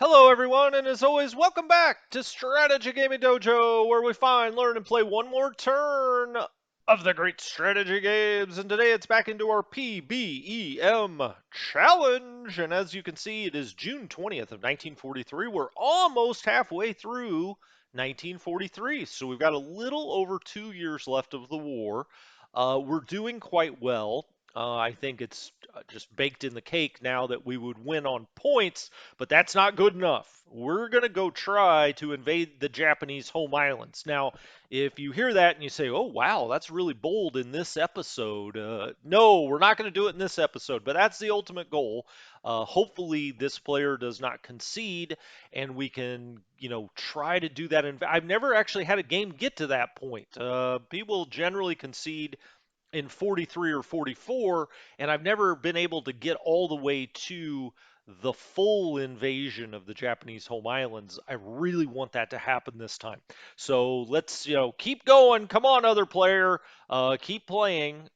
Hello, everyone, and as always, welcome back to Strategy Gaming Dojo, where we find, learn, and play one more turn of the great strategy games. And today it's back into our PBEM challenge. And as you can see, it is June 20th of 1943. We're almost halfway through 1943, so we've got a little over 2 years left of the war. We're doing quite well. I think it's just baked in the cake now that we would win on points, but that's not good enough. We're going to go try to invade the Japanese home islands. Now, if you hear that and you say, oh, wow, that's really bold in this episode, no, we're not going to do it in this episode, but that's the ultimate goal. Hopefully, this player does not concede and we can, try to do that. I've never actually had a game get to that point. People generally concede in 43 or 44, and I've never been able to get all the way to the full invasion of the Japanese home islands. I really want that to happen this time. So let's, keep going. Come on, other player. Keep playing.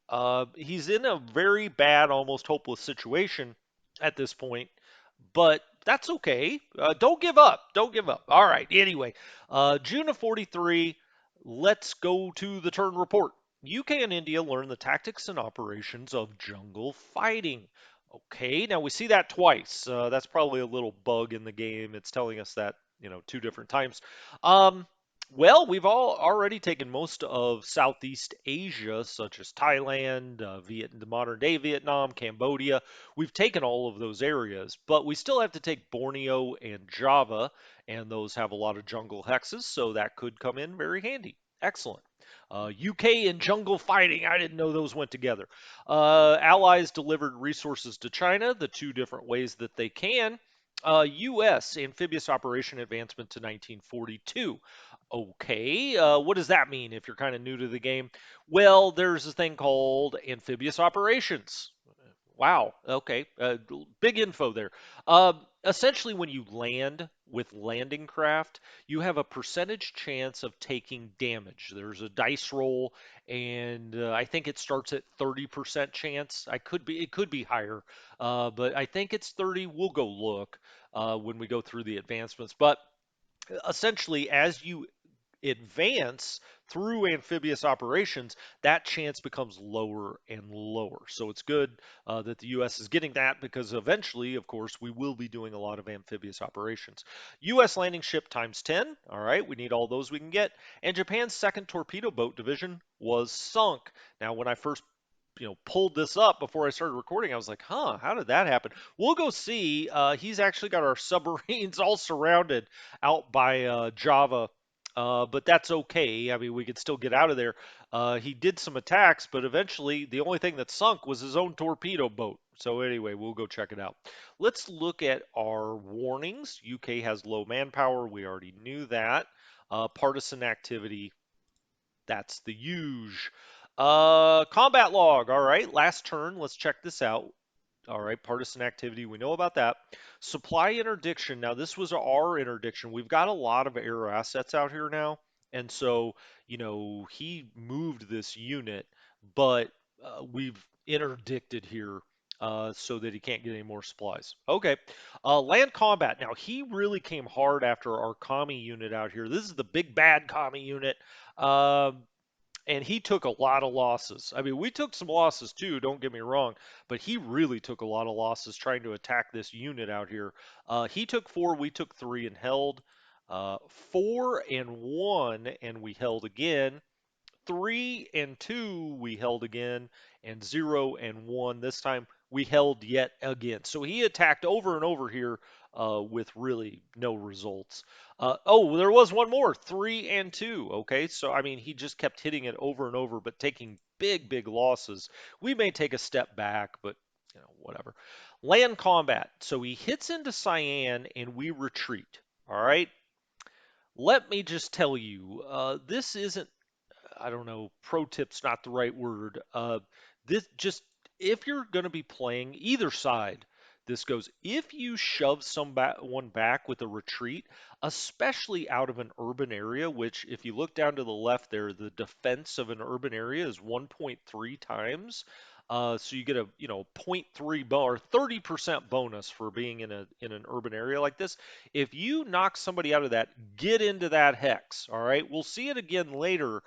He's in a very bad, almost hopeless situation at this point, but that's okay. Don't give up. Don't give up. All right. Anyway, June of 43. Let's go to the turn report. UK and India learn the tactics and operations of jungle fighting. Okay, now we see that twice. That's probably a little bug in the game. It's telling us that, two different times. Um, well, we've all already taken most of Southeast Asia, such as Thailand, the modern day Vietnam, Cambodia. We've taken all of those areas, but we still have to take Borneo and Java, and those have a lot of jungle hexes, so that could come in very handy. Excellent. UK and jungle fighting. I didn't know those went together. Allies delivered resources to China, the two different ways that they can. U.S. amphibious operation advancement to 1942. Okay, what does that mean if you're kind of new to the game? Well, there's a thing called amphibious operations. Wow. Okay. Big info there. Essentially, when you land with landing craft, you have a percentage chance of taking damage. There's a dice roll, and I think it starts at 30% chance. It could be higher, but I think it's 30. We'll go look when we go through the advancements. But essentially, as you advance through amphibious operations, that chance becomes lower and lower. So it's good that the U.S. is getting that because eventually, of course, we will be doing a lot of amphibious operations. U.S. landing ship times 10. All right, we need all those we can get. And Japan's second torpedo boat division was sunk. Now, when I first pulled this up before I started recording, I was like, huh, how did that happen? We'll go see. He's actually got our submarines all surrounded out by Java, but that's okay. I mean, we could still get out of there. He did some attacks, but eventually the only thing that sunk was his own torpedo boat. So anyway, we'll go check it out. Let's look at our warnings. UK has low manpower. We already knew that. Partisan activity. That's the huge. Combat log. All right, last turn. Let's check this out. All right, partisan activity. We know about that. Supply interdiction. Now, this was our interdiction. We've got a lot of air assets out here now. And so, he moved this unit, but we've interdicted here so that he can't get any more supplies. Okay. Land combat. Now, he really came hard after our commie unit out here. This is the big bad commie unit. And he took a lot of losses. I mean, we took some losses too, don't get me wrong, but he really took a lot of losses trying to attack this unit out here. He took 4, we took 3 and held. 4 and 1, and we held again. 3 and 2 we held again, and 0 and 1 this time we held yet again. So he attacked over and over here with really no results. Oh, there was one more, 3 and 2. Okay, so I mean, he just kept hitting it over and over, but taking big losses. We may take a step back, but whatever. Land combat. So he hits into Cyan and we retreat. All right. Let me just tell you, this isn't, I don't know, pro tip's not the right word. This just, if you're going to be playing either side, this goes, if you shove someone back with a retreat, especially out of an urban area, which if you look down to the left there, the defense of an urban area is 1.3 times. So you get a point 0.3 or 30% bonus for being in an urban area like this. If you knock somebody out of that, get into that hex. All right, we'll see it again later.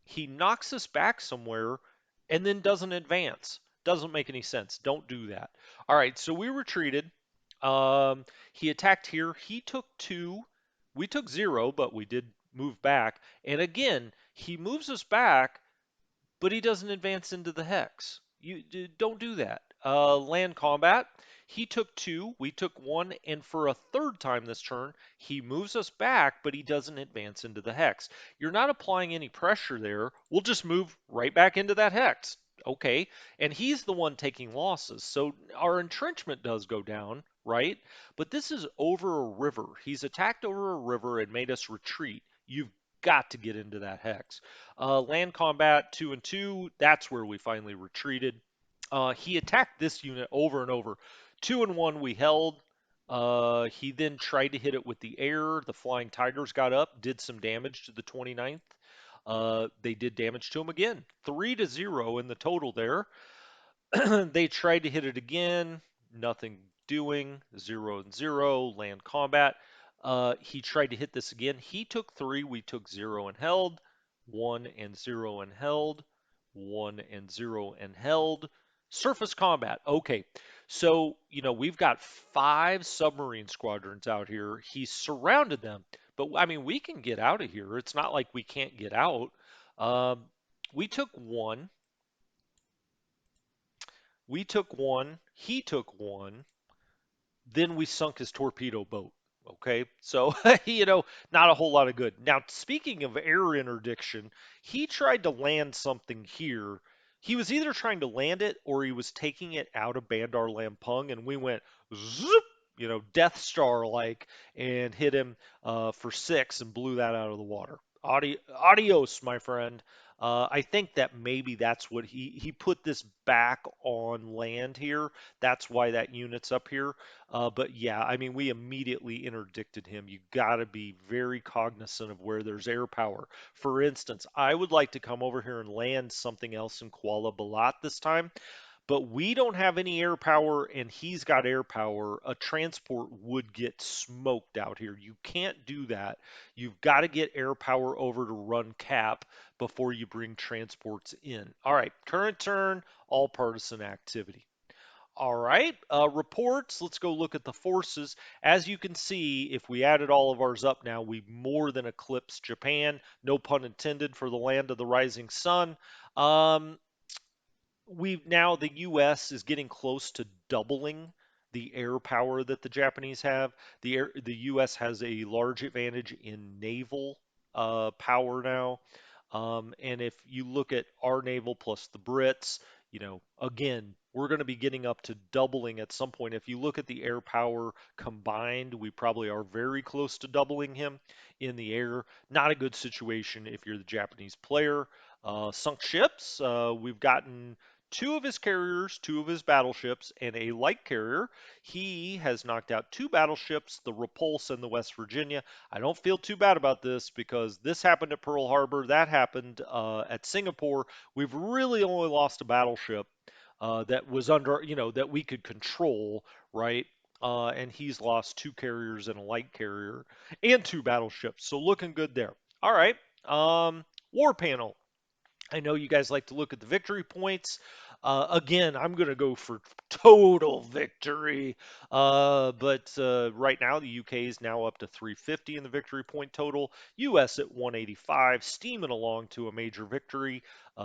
He knocks us back somewhere and then doesn't advance. Doesn't make any sense. Don't do that. All right, so we retreated. He attacked here. He took 2. We took 0, but we did move back. And again, he moves us back, but he doesn't advance into the hex. Don't do that. Land combat. He took 2, we took 1, and for a third time this turn, he moves us back, but he doesn't advance into the hex. You're not applying any pressure there. We'll just move right back into that hex. Okay, and he's the one taking losses. So our entrenchment does go down, right? But this is over a river. He's attacked over a river and made us retreat. You've got to get into that hex. Land combat 2 and 2, that's where we finally retreated. He attacked this unit over and over. 2 and 1 we held. He then tried to hit it with the air. The Flying Tigers got up, did some damage to the 29th. They did damage to him again. 3 to 0 in the total there. They tried to hit it again, nothing doing, 0 and 0, land combat. He tried to hit this again. He took 3, we took 0 and held, 1 and 0 and held, 1 and 0 and held. Surface combat. Okay, so, we've got 5 submarine squadrons out here. He surrounded them, but I mean, we can get out of here. It's not like we can't get out. Um, we took 1. We took 1, he took 1, then we sunk his torpedo boat. Okay, so not a whole lot of good. Now, speaking of air interdiction, he tried to land something here. He was either trying to land it or he was taking it out of Bandar Lampung, and we went zoop, Death Star like, and hit him for 6 and blew that out of the water. Adios, my friend. I think that maybe that's what he put this back on land here. That's why that unit's up here. But yeah, I mean, we immediately interdicted him. You got to be very cognizant of where there's air power. For instance, I would like to come over here and land something else in Kuala Balat this time, but we don't have any air power and he's got air power. A transport would get smoked out here. You can't do that. You've got to get air power over to run cap before you bring transports in. All right, current turn, all partisan activity. All right, reports. Let's go look at the forces. As you can see, if we added all of ours up now, we more than eclipsed Japan. No pun intended for the land of the rising sun. Um, we've now the U.S. is getting close to doubling the air power that the Japanese have. The U.S. has a large advantage in naval power now. And if you look at our naval plus the Brits, again, we're going to be getting up to doubling at some point. If you look at the air power combined, we probably are very close to doubling him in the air. Not a good situation if you're the Japanese player. Sunk ships, we've gotten 2 of his carriers, 2 of his battleships, and a light carrier. He has knocked out 2 battleships, the Repulse and the West Virginia. I don't feel too bad about this because this happened at Pearl Harbor, that happened at Singapore. We've really only lost a battleship that was under, that we could control, right? And he's lost 2 carriers and a light carrier and 2 battleships. So looking good there. All right. War panel. I know you guys like to look at the victory points. Again, I'm going to go for total victory. But right now, the UK is now up to 350 in the victory point total. US at 185, steaming along to a major victory.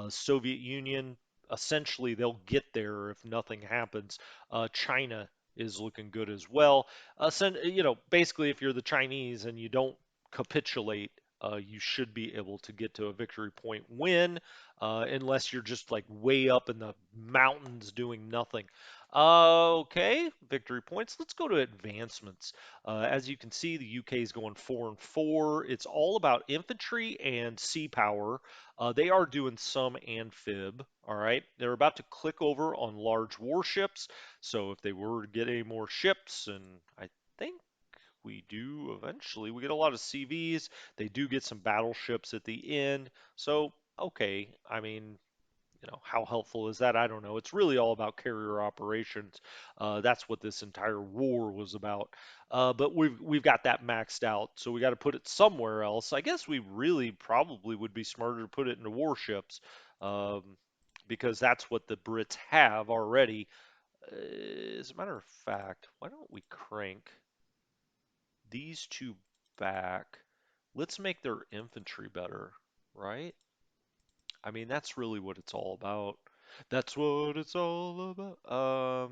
Soviet Union, essentially, they'll get there if nothing happens. China is looking good as well. Basically, if you're the Chinese and you don't capitulate, you should be able to get to a victory point win, unless you're just like way up in the mountains doing nothing. Okay, victory points. Let's go to advancements. As you can see, the UK is going 4 and 4. It's all about infantry and sea power. They are doing some amphib. All right, they're about to click over on large warships. So if they were to get any more ships, and I think we do eventually. We get a lot of CVs. They do get some battleships at the end. So, okay, I mean, how helpful is that? I don't know. It's really all about carrier operations. That's what this entire war was about. But we've got that maxed out, so we got to put it somewhere else. I guess we really probably would be smarter to put it into warships, um, because that's what the Brits have already. As a matter of fact, why don't we crank these two back? Let's make their infantry better, right? I mean, that's really what it's all about. That's what it's all about.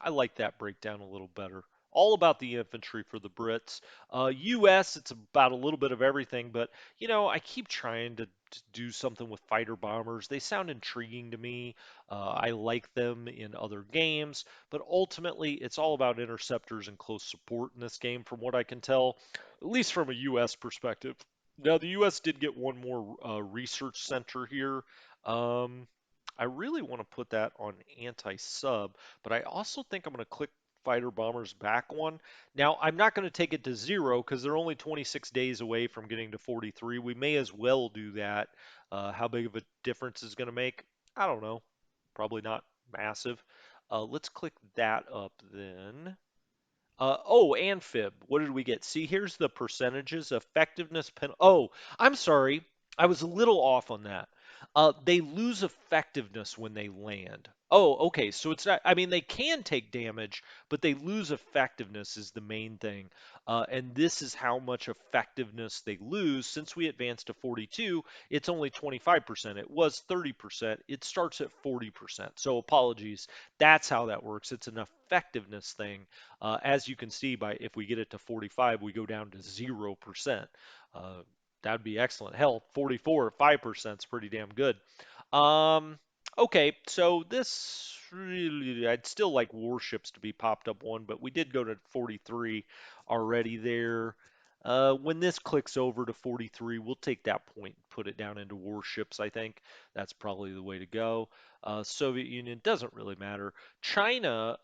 I like that breakdown a little better. All about the infantry for the Brits. US, it's about a little bit of everything, but I keep trying to do something with fighter bombers. They sound intriguing to me. I like them in other games, but ultimately, it's all about interceptors and close support in this game, from what I can tell, at least from a US perspective. Now, the US did get one more research center here. Um, I really want to put that on anti-sub, but I also think I'm going to click fighter bombers back one. Now, I'm not going to take it to zero because they're only 26 days away from getting to 43. We may as well do that. How big of a difference is going to make? I don't know. Probably not massive. Let's click that up then. Oh, and fib. What did we get? See, here's the percentages. Effectiveness pen. Oh, I'm sorry. I was a little off on that. They lose effectiveness when they land. Oh, okay. So it's not, I mean, they can take damage, but they lose effectiveness is the main thing. And this is how much effectiveness they lose. Since we advanced to 42, it's only 25%. It was 30%. It starts at 40%. So apologies. That's how that works. It's an effectiveness thing. As you can see, by if we get it to 45, we go down to 0%. Uh, that'd be excellent. Hell, 44, 5% is pretty damn good. Um, okay, so this really, I'd still like warships to be popped up one, but we did go to 43 already there. When this clicks over to 43, we'll take that point and put it down into warships, I think. That's probably the way to go. Soviet Union doesn't really matter. China,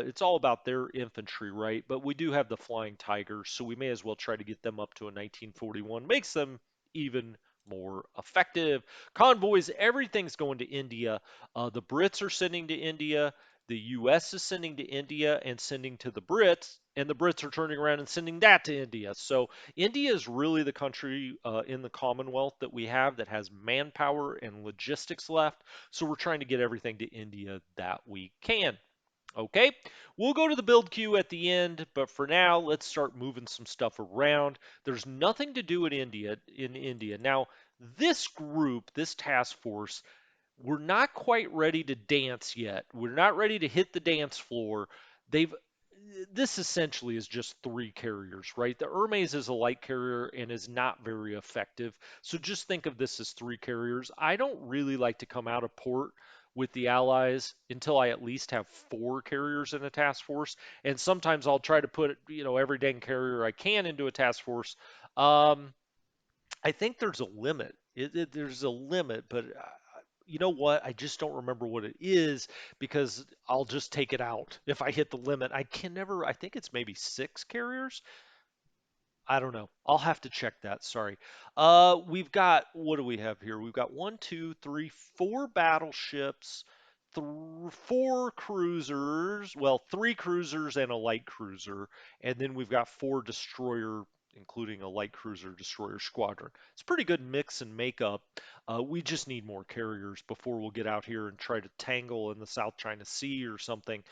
it's all about their infantry, right? But we do have the Flying Tigers, so we may as well try to get them up to a 1941. Makes them even more effective. Convoys, everything's going to India. The Brits are sending to India. The US is sending to India and sending to the Brits, and the Brits are turning around and sending that to India. So India is really the country in the Commonwealth that we have that has manpower and logistics left. So we're trying to get everything to India that we can. Okay, we'll go to the build queue at the end, but for now, let's start moving some stuff around. There's nothing to do in India. Now, this group, this task force, we're not quite ready to dance yet. We're not ready to hit the dance floor. They've This essentially is just three carriers, right? The Hermes is a light carrier and is not very effective. So just think of this as three carriers. I don't really like to come out of port with the Allies until I at least have four carriers in a task force. And sometimes I'll try to put, every dang carrier I can into a task force. Um, I think there's a limit. There's a limit, but you know what? I just don't remember what it is because I'll just take it out if I hit the limit. I can never, I think it's maybe six carriers. I don't know. I'll have to check that. Sorry. We've got, what do we have here? We've got one, two, three, four battleships, four cruisers, well, three cruisers and a light cruiser, and then we've got four destroyer, including a light cruiser destroyer squadron. It's a pretty good mix and makeup. We just need more carriers before we'll get out here and try to tangle in the South China Sea or something.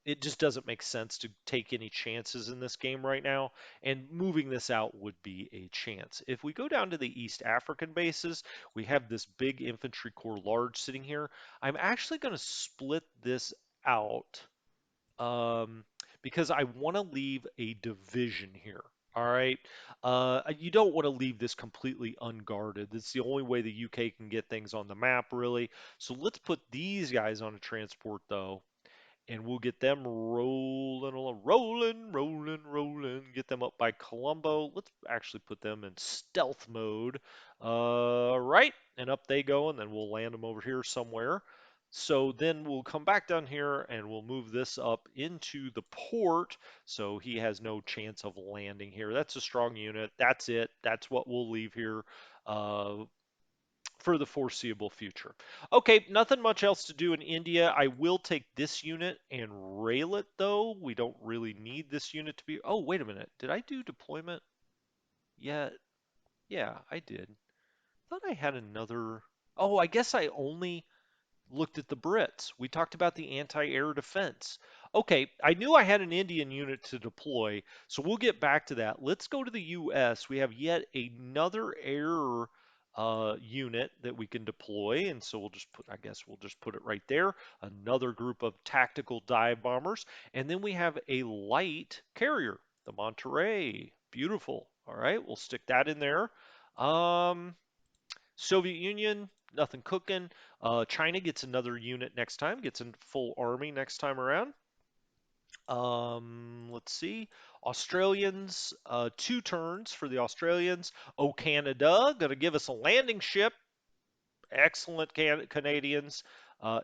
It just doesn't make sense to take any chances in this game right now, and moving this out would be a chance. If we go down to the East African bases, we have this big infantry corps large sitting here. I'm actually going to split this out um, because I want to leave a division here. All right. You don't want to leave this completely unguarded. It's the only way the UK can get things on the map, really. So let's put these guys on a transport, though, and we'll get them rolling, rolling. Get them up by Colombo. Let's actually put them in stealth mode. Right, and up they go, and then we'll land them over here somewhere. So then we'll come back down here and we'll move this up into the port so he has no chance of landing here. That's a strong unit. That's it. That's what we'll leave here. Uh, for the foreseeable future. Okay, nothing much else to do in India. I will take this unit and rail it though. We don't really need this unit to be. Oh, wait a minute. Did I do deployment yet? Yeah, I did. Thought I had another. Oh, I guess I only looked at the Brits. We talked about the anti-air defense. Okay, I knew I had an Indian unit to deploy, so we'll get back to that. Let's go to the US. We have yet another air unit that we can deploy, and so we'll just put, I guess we'll just put it right there. Another group of tactical dive bombers, and then we have a light carrier, the Monterey. Beautiful. All right, we'll stick that in there. Um, Soviet Union, nothing cooking. China gets another unit next time, gets a full army next time around. Let's see. Australians, 2 turns for the Australians. Oh, Canada, going to give us a landing ship. Excellent Canadians.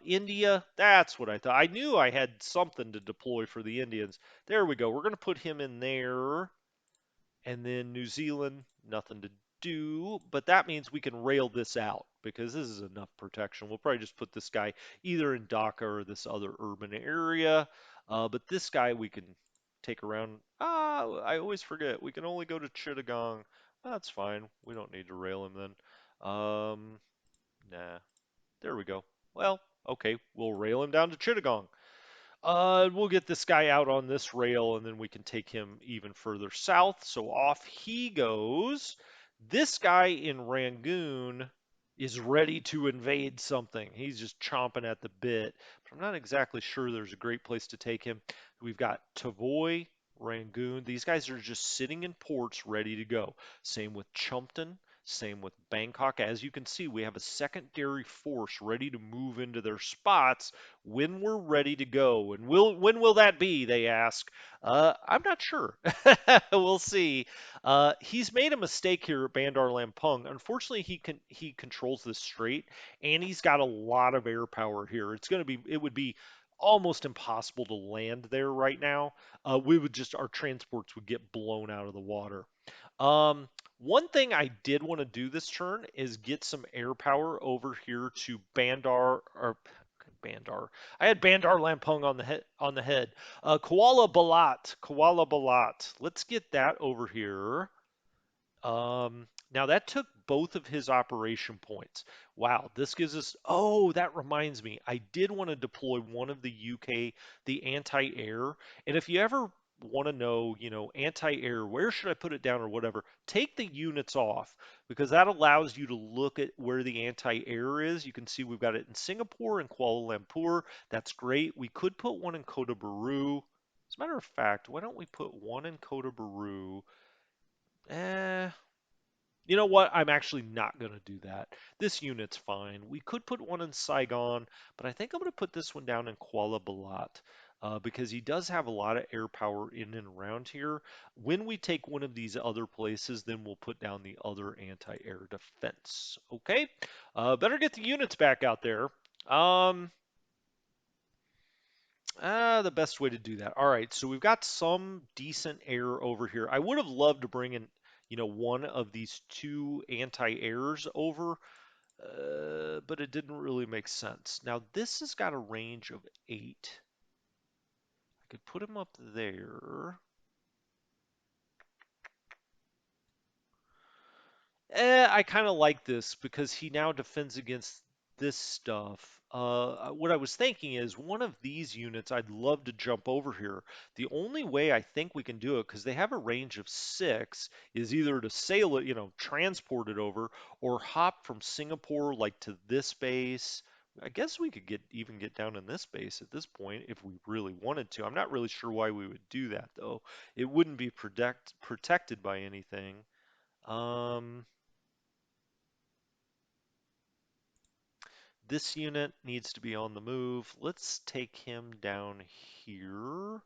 India, that's what I thought. I knew I had something to deploy for the Indians. There we go. We're going to put him in there. And then New Zealand, nothing to do, but that means we can rail this out because this is enough protection. We'll probably just put this guy either in Dhaka or this other urban area. But this guy we can take around. I always forget. We can only go to Chittagong. That's fine. We don't need to rail him then. Nah. There we go. Well, okay. We'll rail him down to Chittagong. We'll get this guy out on this rail and then we can take him even further south. So off he goes. This guy in Rangoon is ready to invade something. He's just chomping at the bit, but I'm not exactly sure there's a great place to take him. We've got Tavoy, Rangoon. These guys are just sitting in ports ready to go. Same with Chumpton. Same with Bangkok. As you can see, we have a secondary force ready to move into their spots when we're ready to go. And when will that be? They ask. I'm not sure. We'll see. He's made a mistake here at Bandar Lampung. Unfortunately, he controls this strait, and he's got a lot of air power here. It would be almost impossible to land there right now. Our transports would get blown out of the water. Um, One thing I did want to do this turn is get some air power over here to Bandar. I had Bandar Lampung on the head. Kuala Balat. Kuala Balat. Let's get that over here. Now that took both of his operation points. Wow, this gives us. Oh, that reminds me. I did want to deploy one of the UK, the anti-air. And if you ever want to know, anti-air, where should I put it down or whatever, take the units off because that allows you to look at where the anti-air is. You can see we've got it in Singapore and Kuala Lumpur. That's great. We could put one in Kota Baru. As a matter of fact, why don't we put one in Kota Baru? Eh, you know what? I'm actually not going to do that. This unit's fine. We could put one in Saigon, but I think I'm going to put this one down in Kuala Balat because he does have a lot of air power in and around here. When we take one of these other places, then we'll put down the other anti-air defense. Okay? Better get the units back out there. Um, the best way to do that. All right, so we've got some decent air over here. I would have loved to bring in, one of these two anti-airs over, but it didn't really make sense. Now this has got a range of 8. I could put him up there. I kind of like this because he now defends against this stuff. What I was thinking is one of these units I'd love to jump over here. The only way I think we can do it, because they have a range of 6, is either to sail it, transport it over, or hop from Singapore like to this base. I guess we could even get down in this base at this point if we really wanted to. I'm not really sure why we would do that though. It wouldn't be protected by anything. Um, This unit needs to be on the move. Let's take him down here.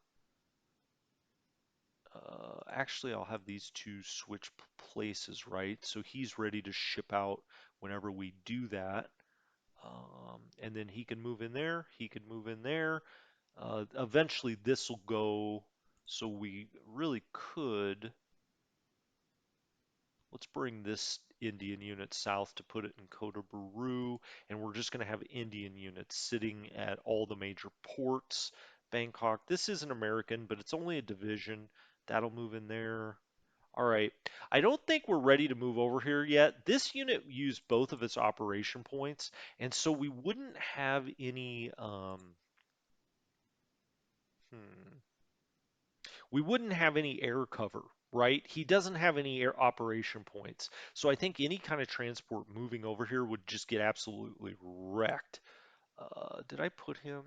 Actually, I'll have these two switch places, right? So he's ready to ship out whenever we do that. And then he can move in there. He can move in there. Eventually, this will go. So we really could Let's bring this Indian unit south to put it in Kota Baru, and we're just going to have Indian units sitting at all the major ports. Bangkok, this is an American, but it's only a division. That'll move in there. All right. I don't think we're ready to move over here yet. This unit used both of its operation points, and so we wouldn't have any, hmm, we wouldn't have any air cover, right? He doesn't have any air operation points. So I think any kind of transport moving over here would just get absolutely wrecked. Did I put him?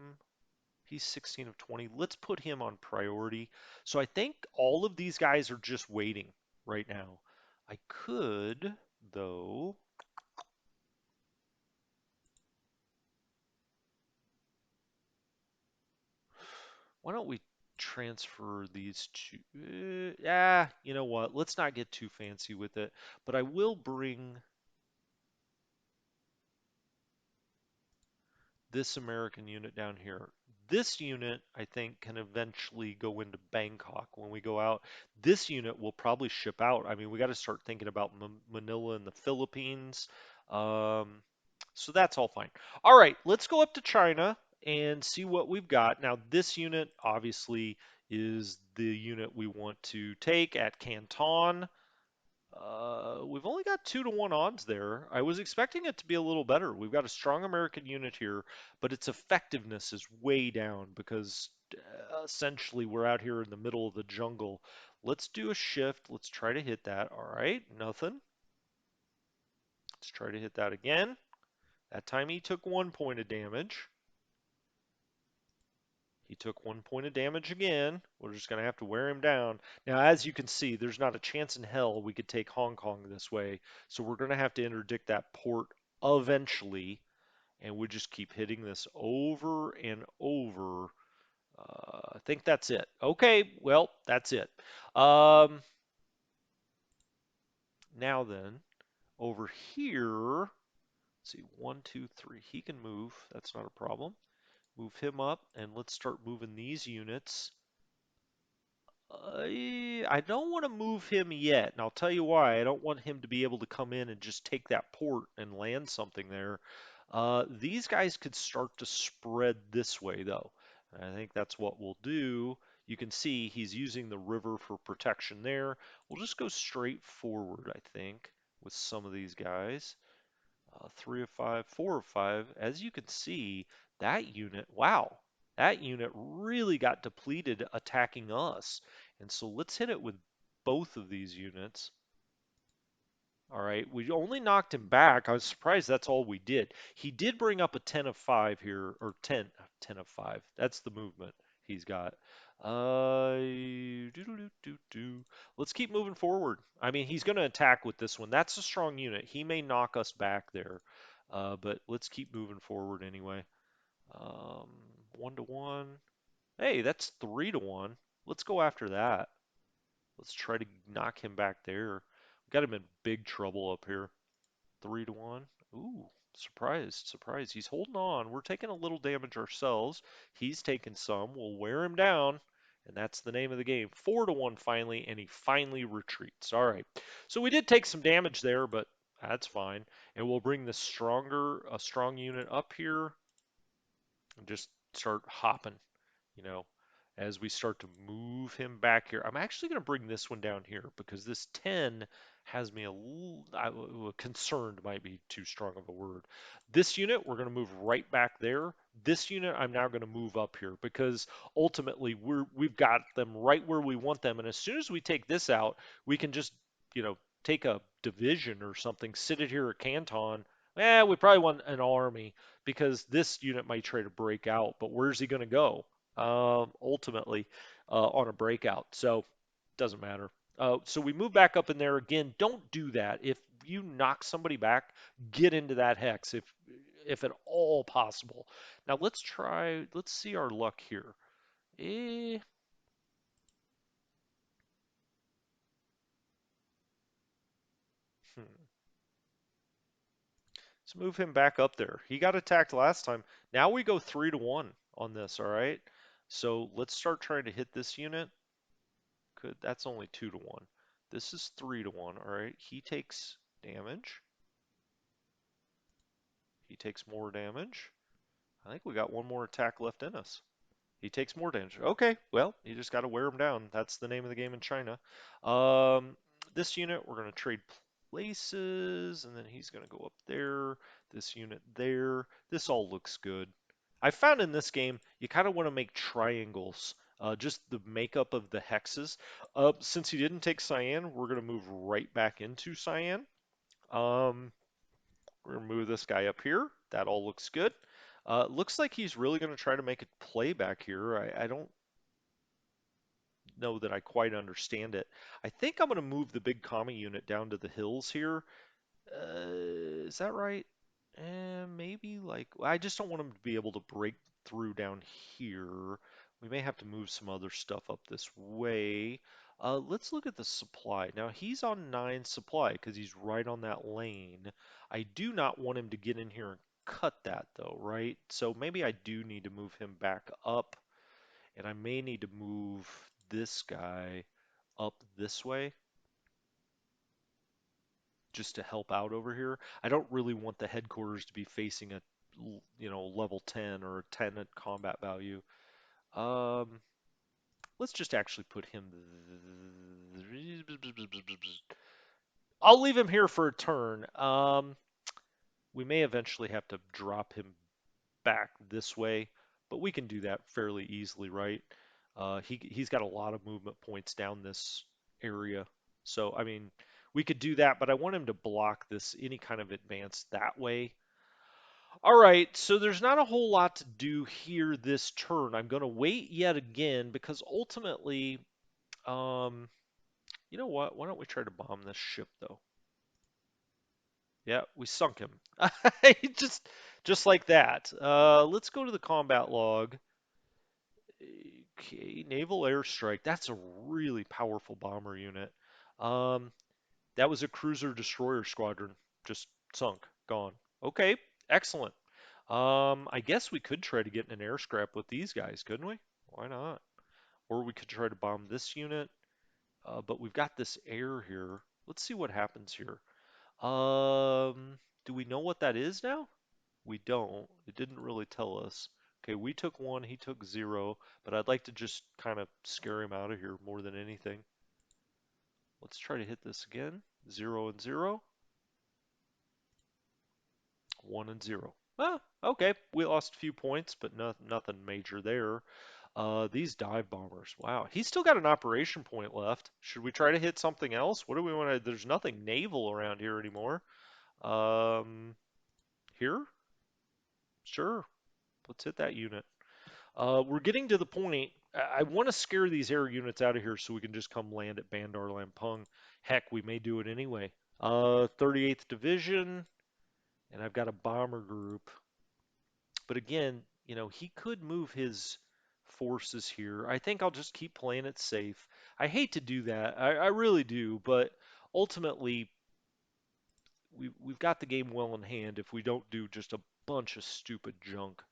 He's 16 of 20. Let's put him on priority. So I think all of these guys are just waiting right now. I could, though. Why don't we transfer these two? Yeah, you know what? Let's not get too fancy with it. But I will bring this American unit down here. This unit, I think, can eventually go into Bangkok when we go out. This unit will probably ship out. I mean, we got to start thinking about Manila and the Philippines. Um, so that's all fine. All right, let's go up to China and see what we've got. Now, this unit obviously is the unit we want to take at Canton. We've only got 2-to-1 odds there. I was expecting it to be a little better. We've got a strong American unit here, but its effectiveness is way down because essentially we're out here in the middle of the jungle. Let's do a shift. Let's try to hit that. All right, nothing. Let's try to hit that again. That time he took 1 point of damage. He took 1 point of damage again. We're just going to have to wear him down. Now, as you can see, there's not a chance in hell we could take Hong Kong this way. So we're going to have to interdict that port eventually. And we just keep hitting this over and over. I think that's it. Okay, well, that's it. Um, Now then, over here, let's see, 1, 2, 3. He can move. That's not a problem. Move him up, and let's start moving these units. I don't want to move him yet, and I'll tell you why. I don't want him to be able to come in and just take that port and land something there. These guys could start to spread this way, though. And I think that's what we'll do. You can see he's using the river for protection there. We'll just go straight forward, I think, with some of these guys. 3 of 5, 4 of 5. As you can see, that unit, wow, that unit really got depleted attacking us. And so let's hit it with both of these units. All right, we only knocked him back. I was surprised that's all we did. He did bring up a 10 of 5 here, or 10 of 5. That's the movement he's got. Let's keep moving forward. I mean, he's going to attack with this one. That's a strong unit. He may knock us back there, but let's keep moving forward anyway. Um, 1-to-1. Hey, that's 3-to-1. Let's go after that. Let's try to knock him back there. We got him in big trouble up here. 3-to-1. Ooh, surprised, surprised. He's holding on. We're taking a little damage ourselves. He's taking some. We'll wear him down. And that's the name of the game. 4-to-1 finally, and he finally retreats. All right. So we did take some damage there, but that's fine. And we'll bring the a strong unit up here and just start hopping, you know, as we start to move him back here. I'm actually going to bring this one down here because this 10 has me a little concerned, might be too strong of a word. This unit, we're going to move right back there. This unit, I'm now going to move up here because ultimately we've got them right where we want them. And as soon as we take this out, we can just, take a division or something, sit it here at Canton. We probably want an army because this unit might try to break out, but where's he going to go? Ultimately on a breakout. So doesn't matter. So we move back up in there again. Don't do that. If you knock somebody back, get into that hex if at all possible. Now let's try. Let's see our luck here. Eh, hmm. Let's move him back up there. He got attacked last time. Now we go 3-to-1 on this. All right. So let's start trying to hit this unit. That's only 2-to-1. This is 3-1. All right. He takes damage. He takes more damage. I think we got one more attack left in us. He takes more damage. Okay, well, you just got to wear him down. That's the name of the game in China. Um, this unit, we're going to trade places, and then he's going to go up there. This unit there. This all looks good. I found in this game, you kind of want to make triangles. Just the makeup of the hexes. Since he didn't take cyan, we're going to move right back into cyan. Um, we're going to move this guy up here. That all looks good. Looks like he's really going to try to make a play back here. I don't know that I quite understand it. I think I'm going to move the big commie unit down to the hills here. Is that right? Maybe like I just don't want him to be able to break through down here. We may have to move some other stuff up this way. Let's look at the supply. Now he's on 9 supply because he's right on that lane. I do not want him to get in here and cut that though, right? So maybe I do need to move him back up, and I may need to move this guy up this way just to help out over here. I don't really want the headquarters to be facing a level 10 or a 10 at combat value. Um, let's just actually put him. I'll leave him here for a turn. We may eventually have to drop him back this way, but we can do that fairly easily, right? He's got a lot of movement points down this area. So, I mean, we could do that, but I want him to block this any kind of advance that way. All right, so there's not a whole lot to do here this turn. I'm going to wait yet again because ultimately, um, you know what? Why don't we try to bomb this ship though? Yeah, we sunk him. Just like that. Let's go to the combat log. Okay, naval airstrike. That's a really powerful bomber unit. Um, that was a cruiser destroyer squadron. Just sunk, gone. Okay, excellent. I guess we could try to get in an air scrap with these guys, couldn't we? Why not? Or we could try to bomb this unit. But we've got this air here. Let's see what happens here. Do we know what that is now? We don't. It didn't really tell us. Okay, we took 1, he took 0, but I'd like to just kind of scare him out of here more than anything. Let's try to hit this again. 0 and 0. 1 and 0. Ah, okay. We lost a few points, but nothing major there. These dive bombers. Wow, he's still got an operation point left. Should we try to hit something else? What do we want to? There's nothing naval around here anymore. Um, here? Sure. Let's hit that unit. We're getting to the point. I want to scare these air units out of here so we can just come land at Bandar Lampung. Heck, we may do it anyway. 38th Division, and I've got a bomber group. But again, he could move his forces here. I think I'll just keep playing it safe. I hate to do that. I really do, but ultimately, we've got the game well in hand if we don't do just a bunch of stupid junk.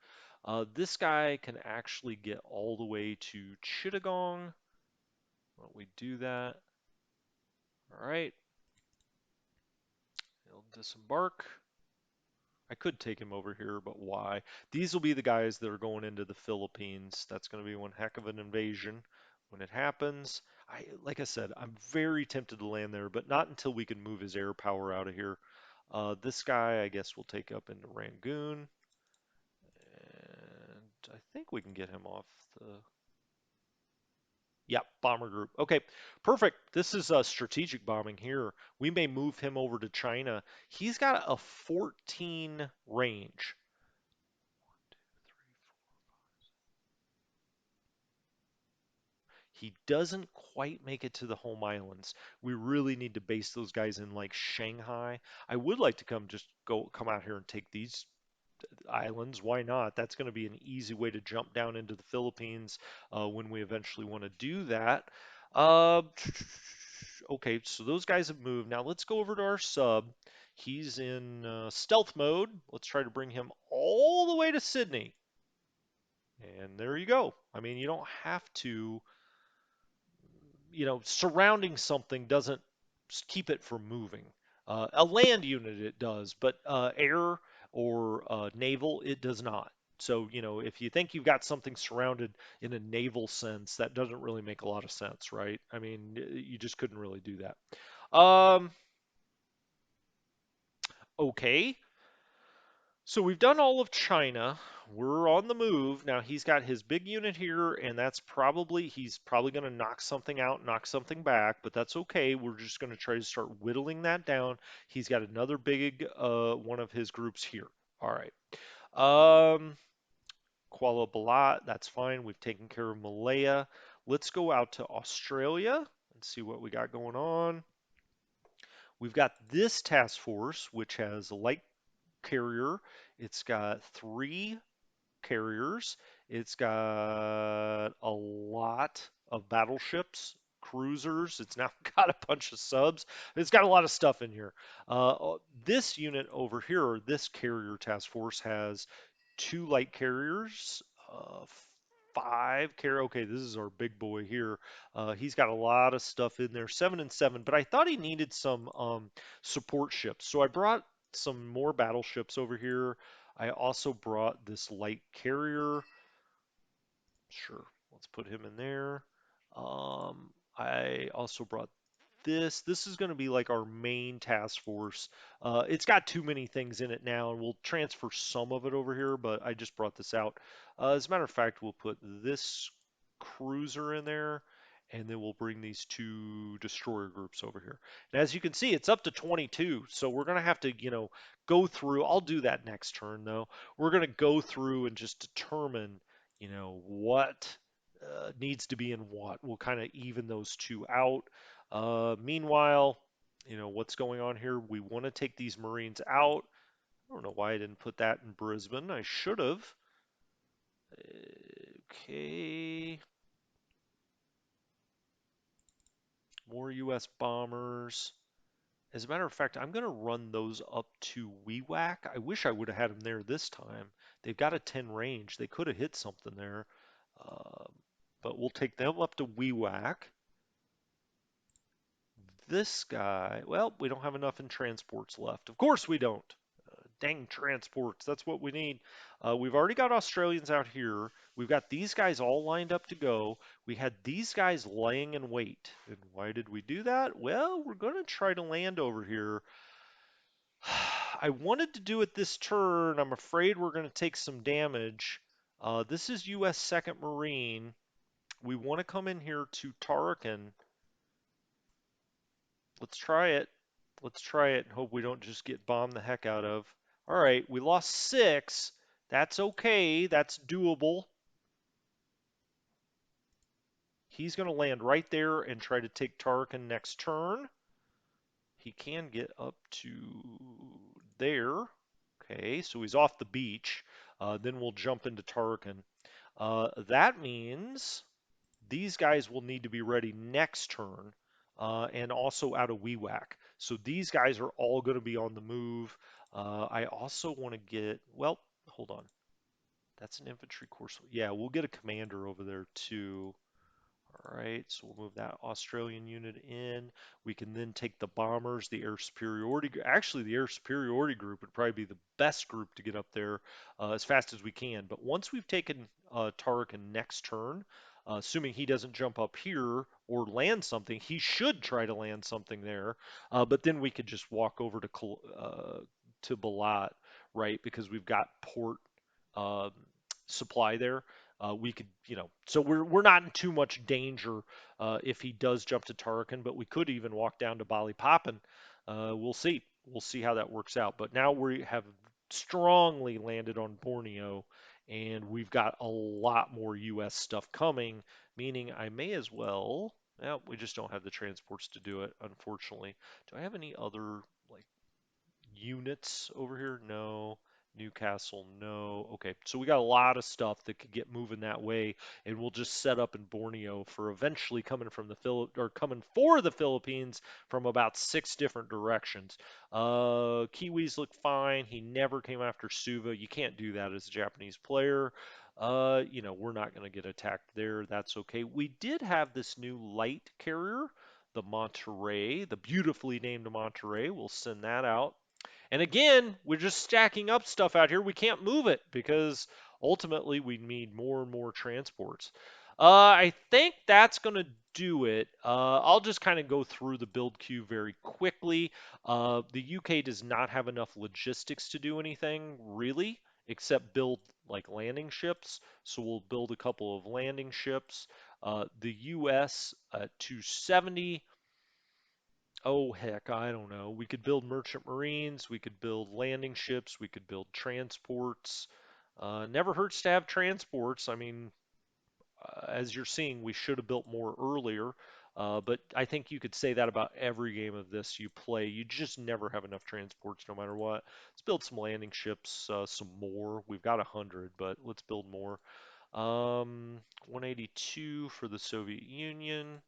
This guy can actually get all the way to Chittagong. Why don't we do that? All right. He'll disembark. I could take him over here, but why? These will be the guys that are going into the Philippines. That's going to be one heck of an invasion when it happens. Like I said, I'm very tempted to land there, but not until we can move his air power out of here. This guy, I guess, we'll take up into Rangoon. And I think we can get him off the... Yeah, bomber group. Okay, perfect. This is strategic bombing here. We may move him over to China. He's got a 14 range. He doesn't quite make it to the home islands. We really need to base those guys in like Shanghai. I would like to come out here and take these islands. Why not? That's going to be an easy way to jump down into the Philippines when we eventually want to do that. Uh, okay, so those guys have moved. Now let's go over to our sub. He's in stealth mode. Let's try to bring him all the way to Sydney. And there you go. I mean, you don't have to, surrounding something doesn't keep it from moving. A land unit it does, but air or naval it does not. So, if you think you've got something surrounded in a naval sense, that doesn't really make a lot of sense, right? I mean, you just couldn't really do that. Okay. So we've done all of China. We're on the move. Now he's got his big unit here, and he's probably going to knock something out, knock something back, but that's okay. We're just going to try to start whittling that down. He's got another big one of his groups here. All right. Um, Kuala Balat, that's fine. We've taken care of Malaya. Let's go out to Australia and see what we got going on. We've got this task force, which has a light carrier. It's got 3 carriers. It's got a lot of battleships, cruisers. It's now got a bunch of subs. It's got a lot of stuff in here. This unit over here, or this carrier task force, has 2 light carriers, 5 carrier. Okay, this is our big boy here. He's got a lot of stuff in there, 7 and 7. But I thought he needed some support ships, so I brought some more battleships over here. I also brought this light carrier. Sure, let's put him in there. I also brought this. This is going to be like our main task force. It's got too many things in it now, and we'll transfer some of it over here, but I just brought this out. As a matter of fact, we'll put this cruiser in there, and then we'll bring these 2 destroyer groups over here. And as you can see, it's up to 22, so we're going to have to, go through. I'll do that next turn, though. We're going to go through and just determine, what needs to be in what. We'll kind of even those 2 out. Meanwhile, what's going on here? We want to take these Marines out. I don't know why I didn't put that in Brisbane. I should have. Okay. More U.S. bombers. As a matter of fact, I'm going to run those up to Wewak. I wish I would have had them there this time. They've got a 10 range. They could have hit something there. Uh, but we'll take them up to Wewak. This guy, well, we don't have enough in transports left. Of course we don't. Dang transports, that's what we need. We've already got Australians out here. We've got these guys all lined up to go. We had these guys laying in wait. And why did we do that? Well, we're going to try to land over here. I wanted to do it this turn. I'm afraid we're going to take some damage. This is U.S. 2nd Marine. We want to come in here to Tarakan. Let's try it. Let's try it and hope we don't just get bombed the heck out of. All right, we lost 6. That's okay. That's doable. He's going to land right there and try to take Tarkin next turn. He can get up to there. Okay, so he's off the beach. Then we'll jump into Tarkin. That means these guys will need to be ready next turn and also out of Wewak. So these guys are all going to be on the move. I also want to get, well, hold on. That's an infantry course. Yeah, we'll get a commander over there too. All right, so we'll move that Australian unit in. We can then take the bombers, the air superiority. Actually, the air superiority group would probably be the best group to get up there as fast as we can. But once we've taken Tarkin next turn, assuming he doesn't jump up here or land something, he should try to land something there. But then we could just walk over to Balat, right? Because we've got port um, supply there. We could, so we're not in too much danger if he does jump to Tarkin, but we could even walk down to Bali Poppin. We'll see. We'll see how that works out. But now we have strongly landed on Borneo, and we've got a lot more U.S. stuff coming, meaning I may as well. Well, we just don't have the transports to do it, unfortunately. Do I have any other like units over here? No. Newcastle, no. Okay, so we got a lot of stuff that could get moving that way, and we'll just set up in Borneo for eventually coming from the coming for the Philippines from about 6 different directions. Kiwis look fine. He never came after Suva. You can't do that as a Japanese player. We're not going to get attacked there. That's okay. We did have this new light carrier. the Monterey, the beautifully named Monterey. We'll send that out. And again, we're just stacking up stuff out here. We can't move it because ultimately we need more and more transports. I think that's going to do it. I'll just kind of go through the build queue very quickly. The UK does not have enough logistics to do anything really, except build like landing ships. So we'll build a couple of landing ships. The US 270. Oh, heck, I don't know. We could build merchant marines, we could build landing ships, we could build transports. Never hurts to have transports. I mean, as you're seeing, we should have built more earlier. But I think you could say that about every game of this you play. You just never have enough transports no matter what. Let's build some landing ships, some more. We've got 100, but let's build more. 182 for the Soviet Union.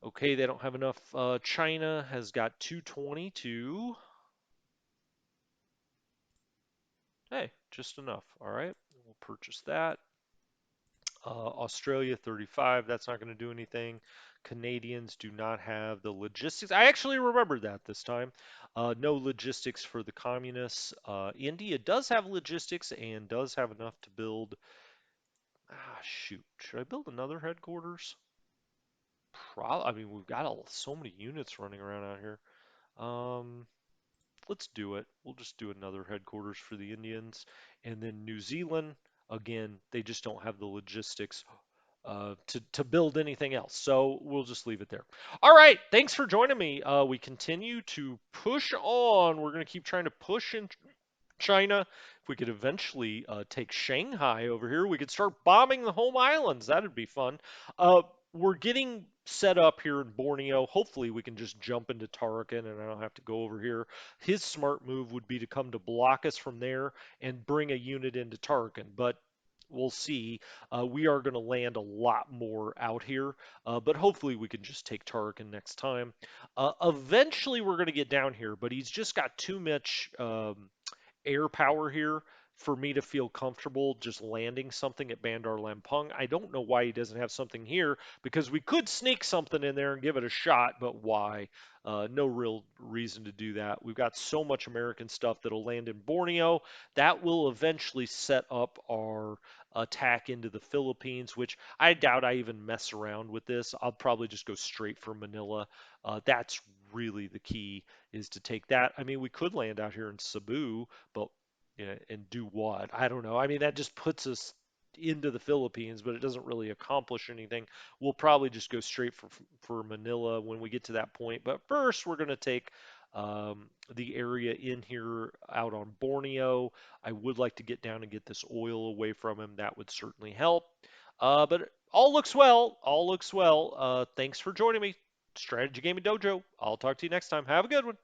Okay, they don't have enough. China has got 222. Hey, just enough. All right, we'll purchase that. Australia 35. That's not going to do anything. Canadians do not have the logistics. I actually remembered that this time. No logistics for the communists. India does have logistics and does have enough to build. Ah, shoot. Should I build another headquarters? I mean, we've got so many units running around out here. Um, let's do it. We'll just do another headquarters for the Indians. And then New Zealand, again, they just don't have the logistics to build anything else. So we'll just leave it there. All right. Thanks for joining me. We continue to push on. We're going to keep trying to push in China. If we could eventually take Shanghai over here, we could start bombing the home islands. That'd be fun. We're getting set up here in Borneo. Hopefully, we can just jump into Tarakan and I don't have to go over here. His smart move would be to come to block us from there and bring a unit into Tarakan. But we'll see. We are going to land a lot more out here, but hopefully we can just take Tarakan next time. Eventually, we're going to get down here, but he's just got too much. Air power here for me to feel comfortable just landing something at Bandar Lampung. I don't know why he doesn't have something here because we could sneak something in there and give it a shot, but why? No real reason to do that. We've got so much American stuff that'll land in Borneo. That will eventually set up our attack into the Philippines, which I doubt I even mess around with this. I'll probably just go straight for Manila. That's really the key is to take that. I mean, we could land out here in Cebu, but and do what? I don't know. I mean, that just puts us into the Philippines, but it doesn't really accomplish anything. We'll probably just go straight for Manila when we get to that point. But first, we're going to take the area in here out on Borneo. I would like to get down and get this oil away from him. That would certainly help. But all looks well. All looks well. Thanks for joining me. Strategy Gaming Dojo. I'll talk to you next time. Have a good one.